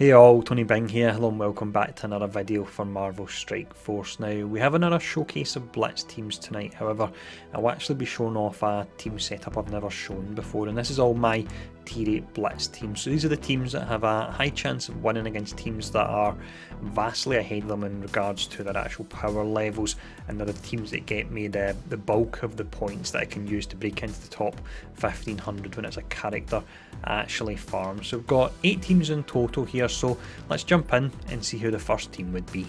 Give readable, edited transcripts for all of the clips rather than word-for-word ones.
Hey all, Tony Bing here, hello and welcome back to another video for Marvel Strike Force. Now, we have another showcase of Blitz teams tonight. However, I'll actually be showing off a team setup I've never shown before, and this is all my tier 8 Blitz teams. So these are the teams that have a high chance of winning against teams that are vastly ahead of them in regards to their actual power levels, and they're the teams that get me the bulk of the points that I can use to break into the top 1500 when it's a character actually farms. So we've got 8 teams in total here, so let's jump in and see who the first team would be.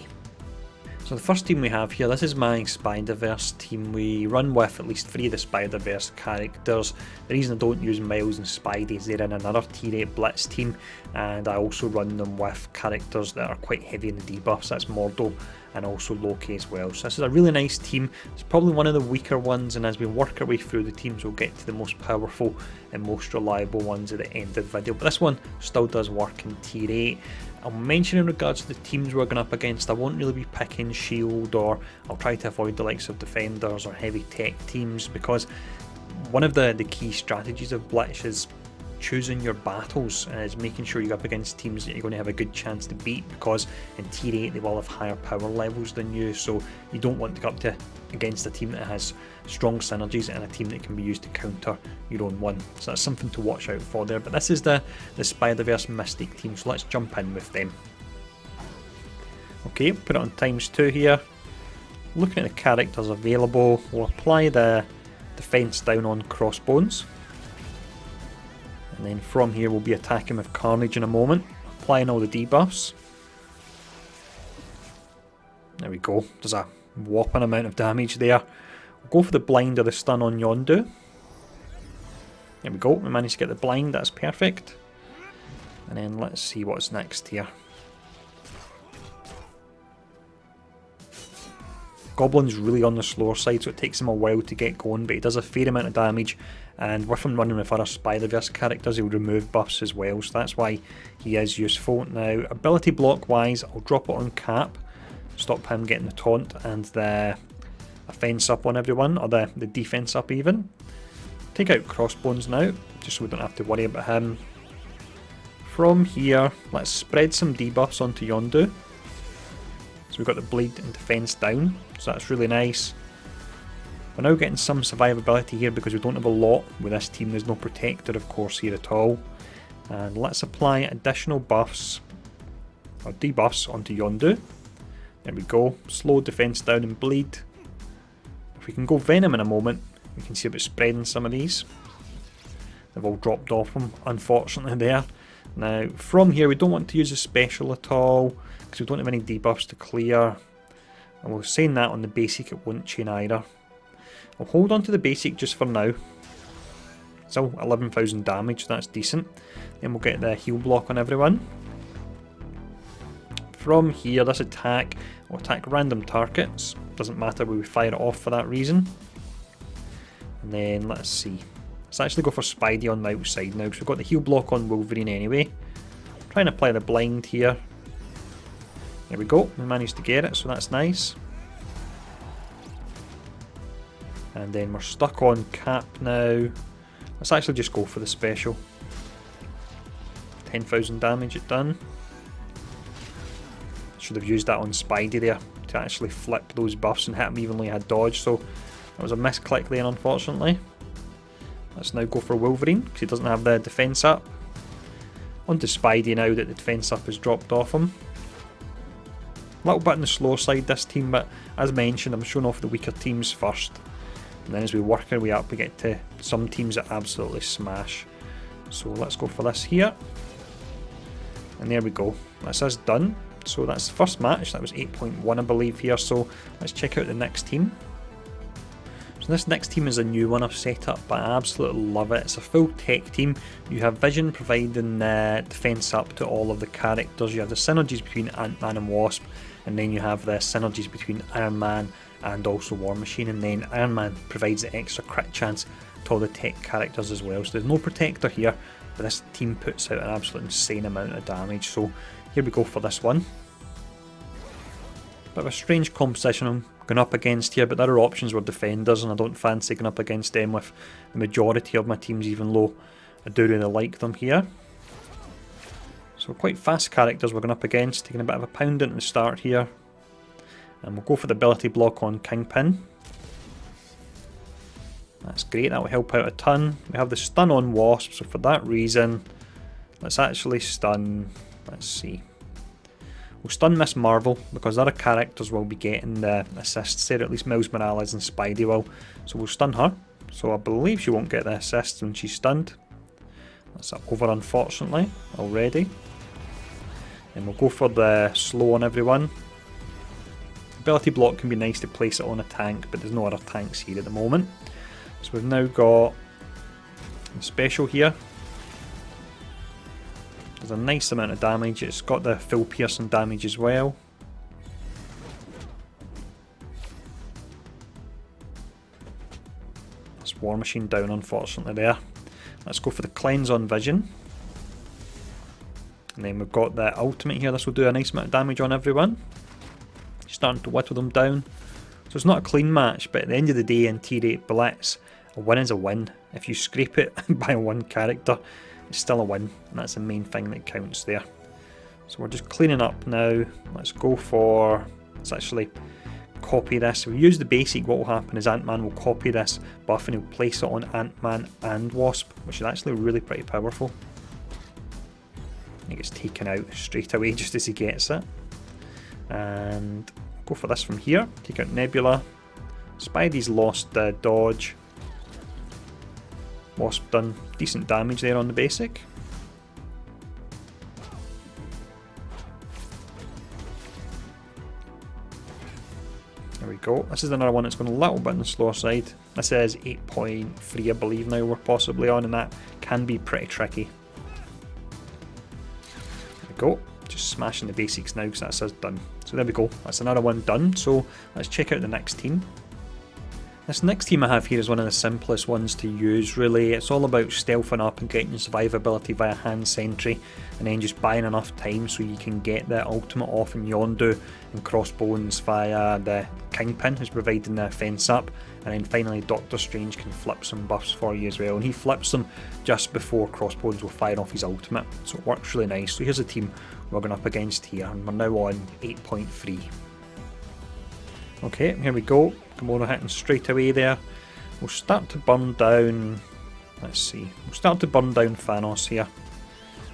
So the first team we have here, this is my Spider-Verse team. We run with at least 3 of the Spider-Verse characters. The reason I don't use Miles and Spidey is they're in another tier 8 Blitz team, and I also run them with characters that are quite heavy in the debuffs. That's Mordo and also Loki as well. So this is a really nice team. It's probably one of the weaker ones, and as we work our way through the teams we'll get to the most powerful and most reliable ones at the end of the video. But this one still does work in tier 8. I'll mention in regards to the teams we're going up against, I won't really be picking shield, or I'll try to avoid the likes of defenders or heavy tech teams, because one of the key strategies of Blitz is choosing your battles, and is making sure you go up against teams that you're going to have a good chance to beat, because in tier 8 they will have higher power levels than you, so you don't want to go up against a team that has strong synergies and a team that can be used to counter your own one. So that's something to watch out for there. But this is the Spider-Verse Mystic team, so let's jump in with them. Okay, put it on ×2 here. Looking at the characters available, we'll apply the defense down on Crossbones. And then from here we'll be attacking with Carnage in a moment, applying all the debuffs. There we go, there's a whopping amount of damage there. We'll go for the blind or the stun on Yondu. There we go, we managed to get the blind, that's perfect. And then let's see what's next here. Goblin's really on the slower side, so it takes him a while to get going, but he does a fair amount of damage, and with him running with other Spider-Verse characters he'll remove buffs as well, so that's why he is useful. Now, ability block wise, I'll drop it on Cap, stop him getting the taunt and the offense up on everyone, or the defense up even. Take out Crossbones now, just so we don't have to worry about him. From here, let's spread some debuffs onto Yondu. So we've got the bleed and defense down, so that's really nice. We're now getting some survivability here because we don't have a lot with this team. There's no protector of course here at all. And let's apply additional buffs, or debuffs, onto Yondu. There we go, slow defense down and bleed. If we can go Venom in a moment, we can see about spreading some of these. They've all dropped off them, unfortunately there. Now from here we don't want to use a special at all, because we don't have any debuffs to clear. And we're saying that on the basic it won't chain either. I'll hold on to the basic just for now. Still 11,000 damage, that's decent. Then we'll get the heal block on everyone. From here, this attack will attack random targets. Doesn't matter where we fire it off for that reason. And then let's see. Let's actually go for Spidey on the outside now, because we've got the heal block on Wolverine anyway. Try and apply the blind here. There we go, we managed to get it, so that's nice. And then we're stuck on Cap now. Let's actually just go for the special. 10,000 damage it done. Should have used that on Spidey there to actually flip those buffs and hit him evenly had dodge, so that was a misclick there unfortunately. Let's now go for Wolverine, because he doesn't have the defense up. On to Spidey now that the defense up has dropped off him. A little bit on the slower side this team, but as mentioned I'm showing off the weaker teams first. And then as we work our way up we get to some teams that absolutely smash. So let's go for this here. And there we go, that's us done. So that's the first match, that was 8.1 I believe here, so let's check out the next team. So this next team is a new one I've set up, but I absolutely love it. It's a full tech team. You have Vision providing defense up to all of the characters. You have the synergies between Ant-Man and Wasp, and then you have the synergies between Iron Man and also War Machine, and then Iron Man provides the extra crit chance to all the tech characters as well. So there's no protector here, but this team puts out an absolute insane amount of damage. So here we go for this one. Bit of a strange composition I'm going up against here, but the other options were defenders, and I don't fancy going up against them with the majority of my teams, even though I do really like them here. So quite fast characters we're going up against, taking a bit of a pounding at the start here. And we'll go for the ability block on Kingpin. That's great, that will help out a ton. We have the stun on Wasp, so for that reason, let's actually stun, let's see. We'll stun Miss Marvel, because other characters will be getting the assists there, at least Miles Morales and Spidey will. So we'll stun her. So I believe she won't get the assists when she's stunned. That's over, unfortunately, already. And we'll go for the slow on everyone. Ability block can be nice to place it on a tank, but there's no other tanks here at the moment. So we've now got a special here. There's a nice amount of damage. It's got the full piercing damage as well. That's War Machine down, unfortunately, there. Let's go for the cleanse on Vision. And then we've got the ultimate here. This will do a nice amount of damage on everyone. Starting to whittle them down. So it's not a clean match, but at the end of the day in T-Rate Blitz, a win is a win. If you scrape it by one character, it's still a win, and that's the main thing that counts there. So we're just cleaning up now. Let's go for, let's actually copy this. If we use the basic, what will happen is Ant-Man will copy this buff and he'll place it on Ant-Man and Wasp, which is actually really pretty powerful. He gets taken out straight away just as he gets it. And go for this from here. Take out Nebula. Spidey's lost dodge. Wasp done decent damage there on the basic. There we go. This is another one that's going a little bit on the slower side. This is 8.3 I believe now we're possibly on, and that can be pretty tricky. There we go. Just smashing the basics now because that's us done. So there we go. That's another one done. So let's check out the next team. This next team I have here is one of the simplest ones to use really. It's all about stealthing up and getting your survivability via hand sentry, and then just buying enough time so you can get the ultimate off in Yondu and Crossbones via the Kingpin who's providing the fence up, and then finally Doctor Strange can flip some buffs for you as well, and he flips them just before Crossbones will fire off his ultimate, so it works really nice. So here's a team we're going up against here, and we're now on 8.3. Okay, here we go. Gamora hitting straight away there. We'll start to burn down, let's see, we'll start to burn down Thanos here.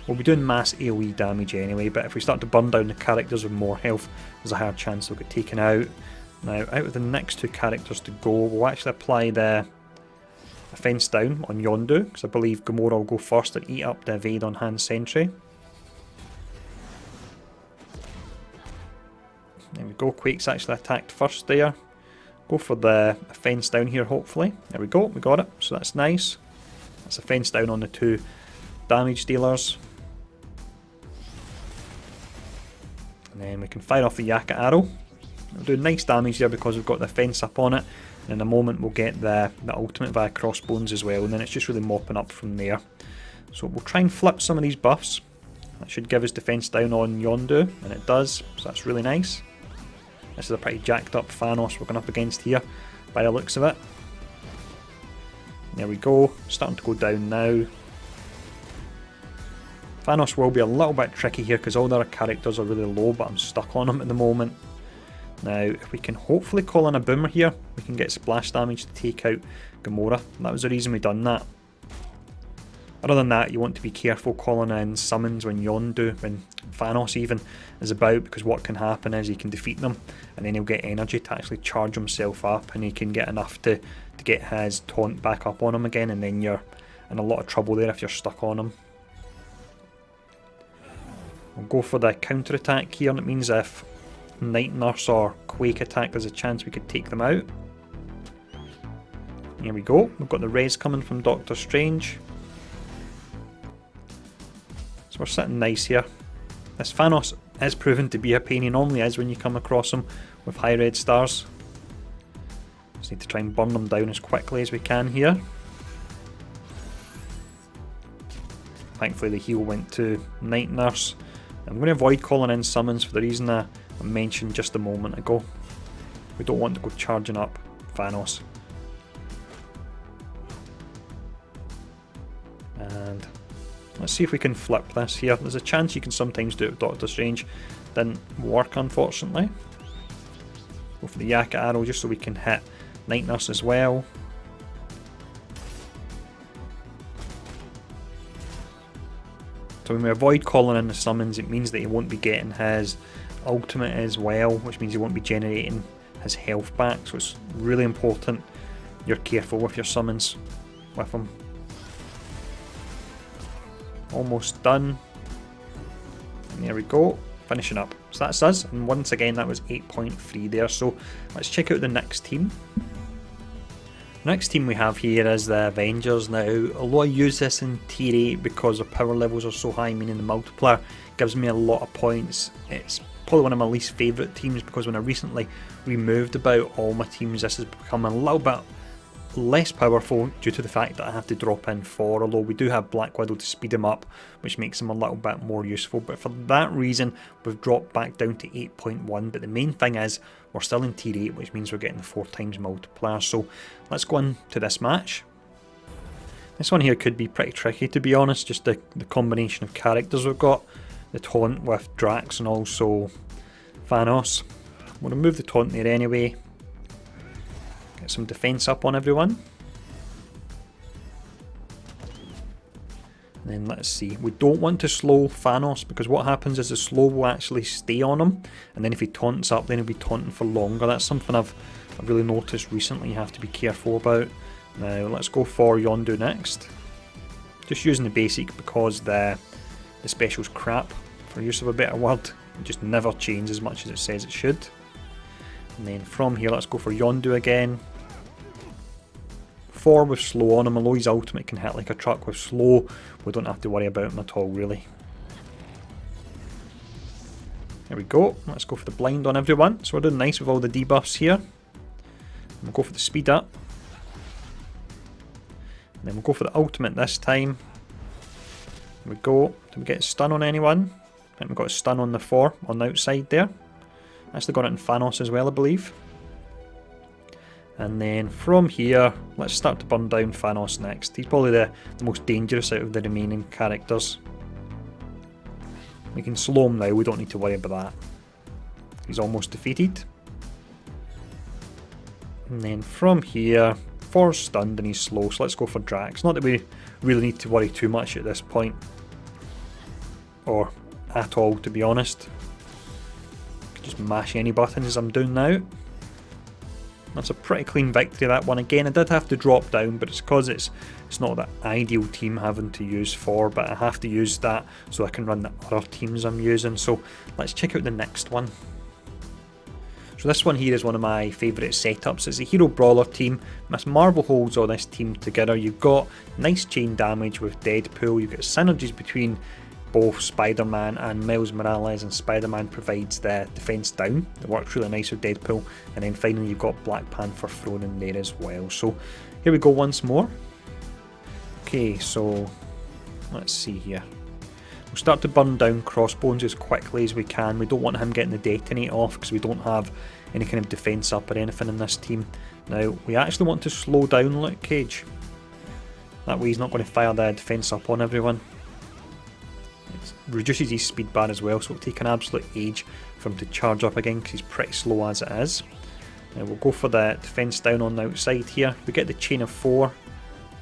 We'll be doing mass AoE damage anyway, but if we start to burn down the characters with more health, there's a higher chance they'll get taken out. Now, out of the next two characters to go, we'll actually apply the fence down on Yondu, because I believe Gamora will go first and eat up the evade on hand sentry. There we go, Quake's actually attacked first there. Go for the fence down here hopefully. There we go, we got it, so that's nice. That's a fence down on the two damage dealers. And then we can fire off the Yaka arrow. We'll do nice damage there because we've got the fence up on it. And in a moment we'll get the ultimate via Crossbones as well, and then it's just really mopping up from there. So we'll try and flip some of these buffs. That should give us defense down on Yondu, and it does, so that's really nice. This is a pretty jacked up Thanos we're going up against here, by the looks of it. There we go, starting to go down now. Thanos will be a little bit tricky here because all the other characters are really low, but I'm stuck on him at the moment. Now, if we can hopefully call in a boomer here, we can get splash damage to take out Gamora. That was the reason we done that. Other than that, you want to be careful calling in summons when Yondu, when Thanos even, is about, because what can happen is he can defeat them, and then he'll get energy to actually charge himself up, and he can get enough to get his taunt back up on him again, and then you're in a lot of trouble there if you're stuck on him. We'll go for the counter attack here, and it means if Night Nurse or Quake attack, there's a chance we could take them out. Here we go, we've got the res coming from Doctor Strange. So we're sitting nice here. This Thanos is proven to be a pain, he normally is when you come across him with high red stars. Just need to try and burn them down as quickly as we can here. Thankfully the heal went to Night Nurse. I'm going to avoid calling in summons for the reason I mentioned just a moment ago. We don't want to go charging up Thanos. And Let's see if we can flip this here. There's a chance you can sometimes do it with Doctor Strange. Didn't work, unfortunately. Go for the Yak Arrow just so we can hit Night Nurse as well. So when we avoid calling in the summons, it means that he won't be getting his ultimate as well, which means he won't be generating his health back. So it's really important you're careful with your summons with him. Almost done. And there we go, finishing up. So that's us, and once again that was 8.3 there. So let's check out the next team. The next team we have here is the Avengers. Now, although I use this in tier 8 because the power levels are so high, meaning the multiplier gives me a lot of points, it's probably one of my least favourite teams because when I recently removed about all my teams, this has become a little bit less powerful due to the fact that I have to drop in 4, although we do have Black Widow to speed him up, which makes him a little bit more useful. But for that reason, we've dropped back down to 8.1. But the main thing is, we're still in tier 8, which means we're getting 4 times multiplier. So let's go into this match. This one here could be pretty tricky, to be honest, just the combination of characters we've got. The taunt with Drax and also Thanos. I'm going to move the taunt there anyway. Get some defense up on everyone. And then let's see, we don't want to slow Thanos because what happens is the slow will actually stay on him, and then if he taunts up then he'll be taunting for longer. That's something I've really noticed recently you have to be careful about. Now let's go for Yondu next. Just using the basic because the special's crap, for use of a better word. It just never changes as much as it says it should. And then from here let's go for Yondu again. 4 with slow on him, although his ultimate can hit like a truck with slow, we don't have to worry about him at all really. There we go, let's go for the blind on everyone. So we're doing nice with all the debuffs here. And we'll go for the speed up. And then we'll go for the ultimate this time. There we go. Did we get a stun on anyone? I think we got a stun on the 4 on the outside there. Actually got it in Thanos as well, I believe. And then from here, let's start to burn down Thanos next. He's probably the most dangerous out of the remaining characters. We can slow him now, we don't need to worry about that. He's almost defeated. And then from here, 4's stunned and he's slow, so let's go for Drax. Not that we really need to worry too much at this point. Or at all, to be honest. Just mash any buttons as I'm doing now. That's a pretty clean victory, that one. Again, I did have to drop down, but it's because it's not the ideal team having to use 4, but I have to use that so I can run the other teams I'm using. So let's check out the next one. So this one here is one of my favourite setups. It's a hero brawler team. Miss Marvel holds all this team together. You've got nice chain damage with Deadpool. You've got synergies between both Spider-Man and Miles Morales, and Spider-Man provides the defense down. It works really nice with Deadpool. And then finally you've got Black Panther thrown in there as well. So here we go once more. Okay, so let's see here. We'll start to burn down Crossbones as quickly as we can. We don't want him getting the detonate off because we don't have any kind of defense up or anything in this team. Now we actually want to slow down Luke Cage. That way he's not going to fire the defense up on everyone. Reduces his speed bar as well, so it'll take an absolute age for him to charge up again because he's pretty slow as it is. Now we'll go for the defense down on the outside here. We get the chain of 4.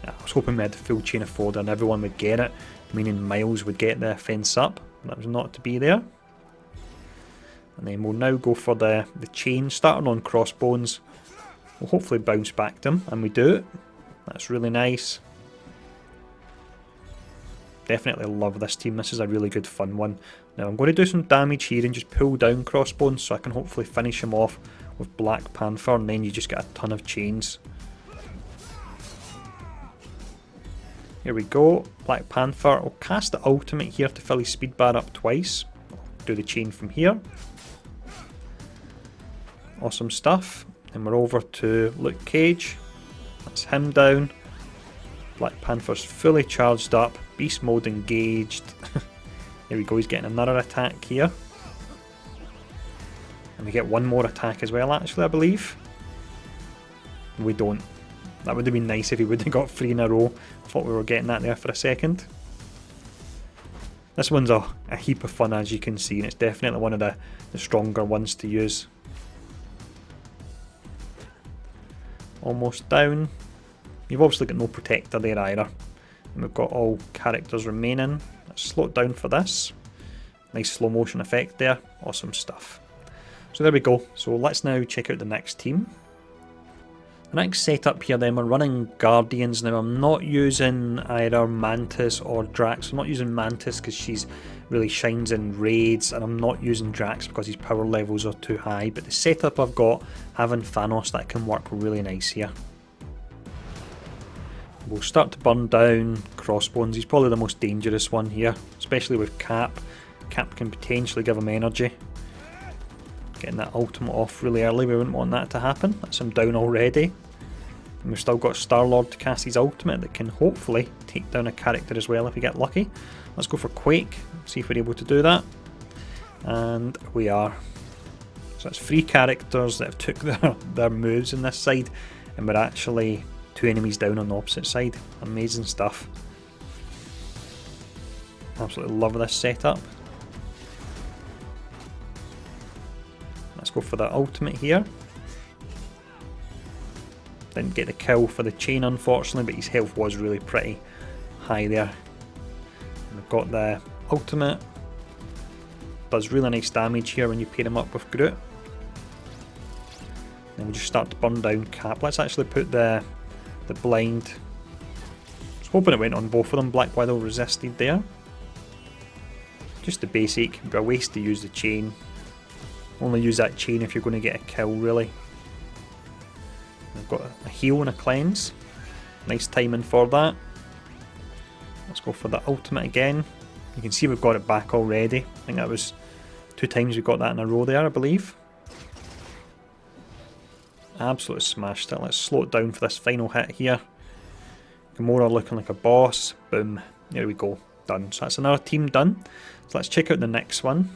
I was hoping we had the full chain of 4 and everyone would get it, meaning Miles would get the fence up. That was not to be there. And then we'll now go for the chain, starting on Crossbones. We'll hopefully bounce back to him, and we do. That's really nice. Definitely love this team. This is a really good fun one. Now I'm going to do some damage here and just pull down Crossbones so I can hopefully finish him off with Black Panther, and then you just get a ton of chains. Here we go. Black Panther. I'll cast the ultimate here to fill his speed bar up twice. Do the chain from here. Awesome stuff. And we're over to Luke Cage. That's him down. Black Panther's fully charged up. Beast mode engaged. There we go, he's getting another attack here. And we get one more attack as well, actually, I believe. We don't. That would have been nice if he would have got 3 in a row. I thought we were getting that there for a second. This one's a heap of fun, as you can see, and it's definitely one of the stronger ones to use. Almost down. You've obviously got no protector there either. And we've got all characters remaining. Let's slow it down for this. Nice slow motion effect there. Awesome stuff. So there we go. So let's now check out the next team. The next setup here then, we're running Guardians. Now I'm not using either Mantis or Drax. I'm not using Mantis because she's really shines in raids, and I'm not using Drax because his power levels are too high. But the setup I've got, having Thanos, that can work really nice here. We'll start to burn down Crossbones. He's probably the most dangerous one here, especially with Cap. Cap can potentially give him energy. Getting that ultimate off really early, we wouldn't want that to happen. That's him down already. And we've still got Star-Lord to cast his ultimate that can hopefully take down a character as well if we get lucky. Let's go for Quake, see if we're able to do that. And we are. So that's 3 characters that have took their moves on this side, and we're actually 2 enemies down on the opposite side. Amazing stuff. Absolutely love this setup. Let's go for the ultimate here. Didn't get the kill for the chain unfortunately, but his health was really pretty high there. And we've got the ultimate. Does really nice damage here when you pair him up with Groot. Then we just start to burn down Cap. Let's actually put the blind. I was hoping it went on both of them. Black Widow resisted there. Just the basic. It'd be a waste to use the chain. Only use that chain if you're going to get a kill, really. We've got a heal and a cleanse. Nice timing for that. Let's go for the ultimate again. You can see we've got it back already. I think that was 2 times we got that in a row there, I believe. Absolutely smashed it. Let's slow it down for this final hit here. Gamora looking like a boss. Boom. There we go. Done. So that's another team done. So let's check out the next one.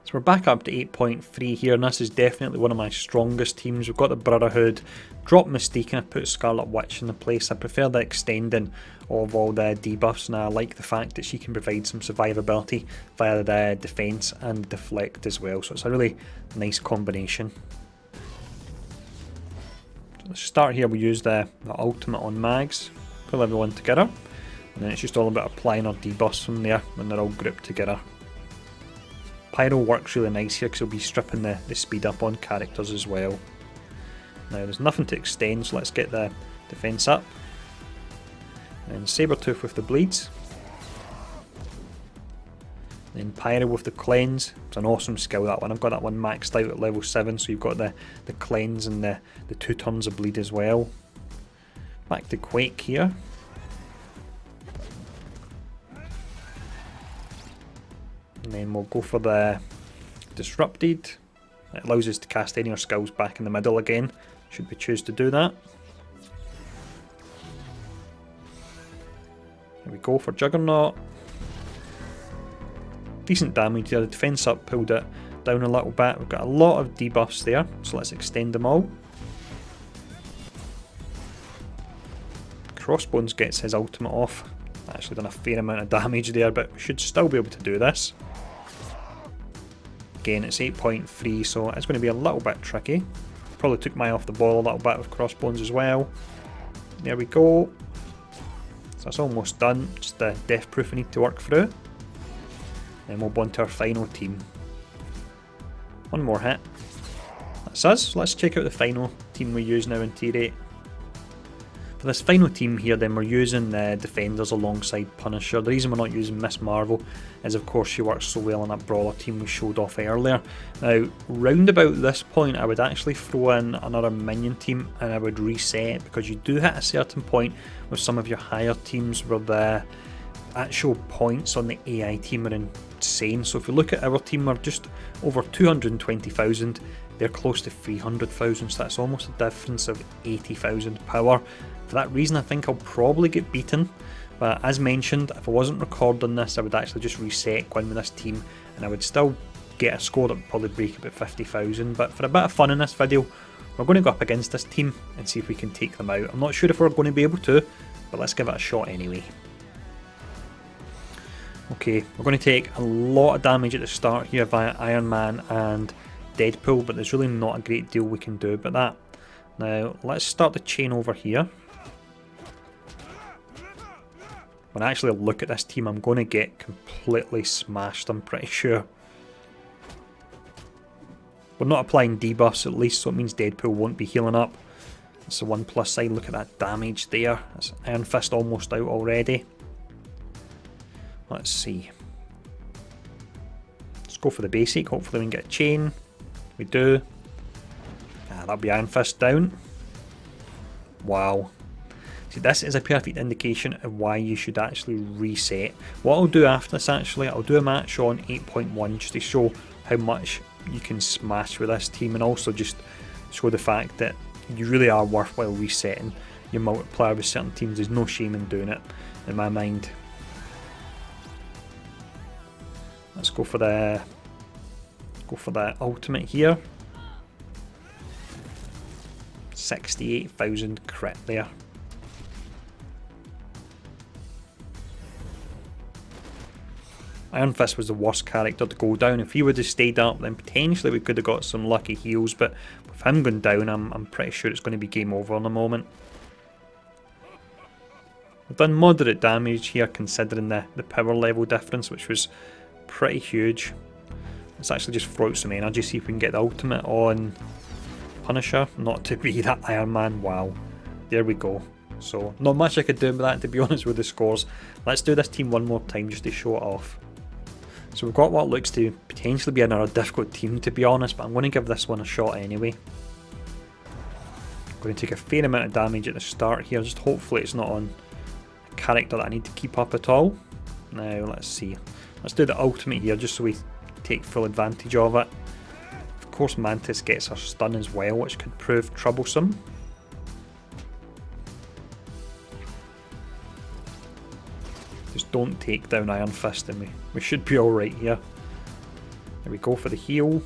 So we're back up to 8.3 here, and this is definitely one of my strongest teams. We've got the Brotherhood, dropped Mystique, and I put Scarlet Witch in the place. I prefer the extending of all the debuffs, and I like the fact that she can provide some survivability via the defense and deflect as well. So it's a really nice combination. So let's start here. We use the ultimate on Mags, pull everyone together, and then it's just all about applying our debuffs from there when they're all grouped together. Pyro works really nice here because he'll be stripping the speed up on characters as well. Now there's nothing to extend, so let's get the defense up. And Sabretooth with the bleeds. Then Pyro with the cleanse. It's an awesome skill, that one. I've got that one maxed out at level 7, so you've got the cleanse and the 2 turns of bleed as well. Back to Quake here. And then we'll go for the Disrupted. It allows us to cast any of our skills back in the middle again, should we choose to do that. Here we go for Juggernaut. Decent damage there, the defense up pulled it down a little bit. We've got a lot of debuffs there, so let's extend them all. Crossbones gets his ultimate off. Actually done a fair amount of damage there, but we should still be able to do this. Again, it's 8.3, so it's going to be a little bit tricky. Probably took my off the ball a little bit with Crossbones as well. There we go. So that's almost done. Just the death proof we need to work through. Then we'll go on to our final team. One more hit. That's us. So let's check out the final team we use now in Tier 8. For this final team here then, we're using the Defenders alongside Punisher. The reason we're not using Miss Marvel is of course she works so well in that Brawler team we showed off earlier. Now round about this point I would actually throw in another minion team and I would reset, because you do hit a certain point with some of your higher teams where the actual points on the AI team are insane. So if you look at our team, we're just over 220,000, they're close to 300,000, so that's almost a difference of 80,000 power. For that reason I think I'll probably get beaten, but as mentioned, if I wasn't recording this I would actually just reset, go in with this team, and I would still get a score that would probably break about 50,000. But for a bit of fun in this video, we're going to go up against this team and see if we can take them out. I'm not sure if we're going to be able to, but let's give it a shot anyway. Okay, we're going to take a lot of damage at the start here via Iron Man and Deadpool, but there's really not a great deal we can do about that. Now, let's start the chain over here. When I actually look at this team, I'm going to get completely smashed, I'm pretty sure. We're not applying debuffs at least, so it means Deadpool won't be healing up. That's the one plus side. Look at that damage there. That's Iron Fist almost out already. Let's see. Let's go for the basic. Hopefully we can get a chain. We do. That'll be Iron Fist down. Wow. See, this is a perfect indication of why you should actually reset. What I'll do after this, actually, I'll do a match on 8.1 just to show how much you can smash with this team, and also just show the fact that you really are worthwhile resetting your multiplier with certain teams. There's no shame in doing it, in my mind. Let's go for the ultimate here. 68,000 crit there. Iron Fist was the worst character to go down. If he would have stayed up, then potentially we could have got some lucky heals, but with him going down, I'm pretty sure it's going to be game over in a moment. We've done moderate damage here considering the power level difference, which was pretty huge. Let's actually just throw out some energy, see if we can get the ultimate on Punisher. Not to be that Iron Man. Wow. There we go. So, not much I could do with that, to be honest, with the scores. Let's do this team one more time just to show it off. So we've got what looks to potentially be another difficult team, to be honest, but I'm going to give this one a shot anyway. I'm going to take a fair amount of damage at the start here, just hopefully it's not on a character that I need to keep up at all. Now, let's see. Let's do the ultimate here, just so we take full advantage of it. Of course, Mantis gets her stun as well, which could prove troublesome. Just don't take down Iron Fist and we should be alright here. There we go for the heal.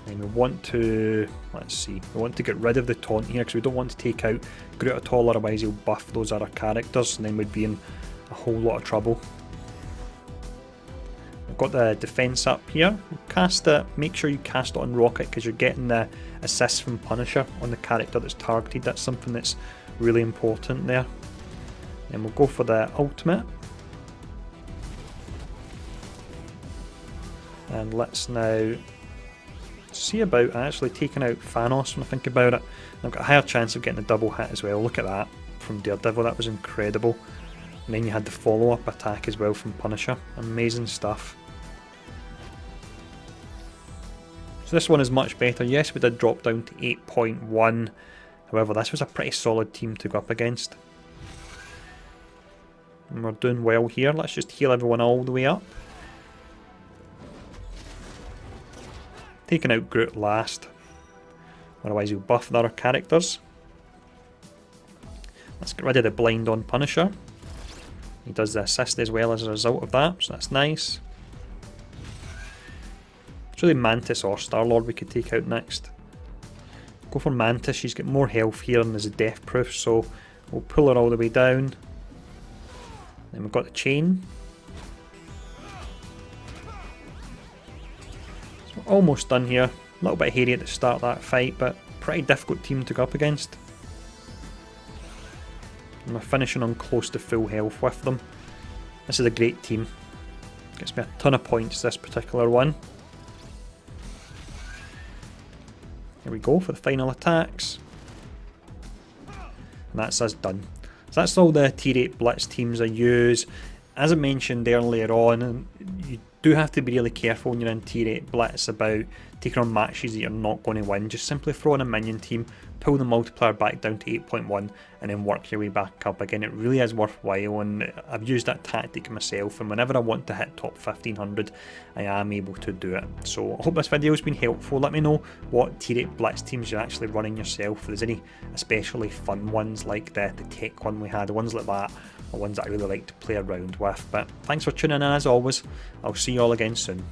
And we want to, let's see, we want to get rid of the taunt here because we don't want to take out Groot at all, otherwise he'll buff those other characters and then we'd be in a whole lot of trouble. We've got the defense up here. We'll cast it, make sure you cast it on Rocket because you're getting the assist from Punisher on the character that's targeted. That's something that's really important there. Then we'll go for the ultimate. And let's now see about actually taking out Thanos when I think about it. And I've got a higher chance of getting a double hit as well. Look at that from Daredevil, that was incredible. And then you had the follow-up attack as well from Punisher. Amazing stuff. So this one is much better. Yes, we did drop down to 8.1. However, this was a pretty solid team to go up against. And we're doing well here. Let's just heal everyone all the way up. Taking out Groot last. Otherwise he'll buff the other characters. Let's get rid of the blind on Punisher. He does the assist as well as a result of that, so that's nice. It's really Mantis or Star-Lord we could take out next. Go for Mantis, she's got more health here and is a death proof, so we'll pull her all the way down. Then we've got the chain. So we're almost done here. A little bit hairy at the start of that fight, but pretty difficult team to go up against. And we're finishing on close to full health with them. This is a great team. Gets me a ton of points, this particular one. Here we go for the final attacks. And that's us done. So that's all the tier 8 Blitz teams I use. As I mentioned earlier on, you do have to be really careful when you're in tier 8 Blitz about taking on matches that you're not going to win. Just simply throw in a minion team, pull the multiplier back down to 8.1 and then work your way back up again. It really is worthwhile, and I've used that tactic myself, and whenever I want to hit top 1500 I am able to do it. So I hope this video has been helpful. Let me know what tier 8 Blitz teams you're actually running yourself. If there's any especially fun ones like the tech one we had, the ones like that are ones that I really like to play around with. But thanks for tuning in as always. I'll see you all again soon.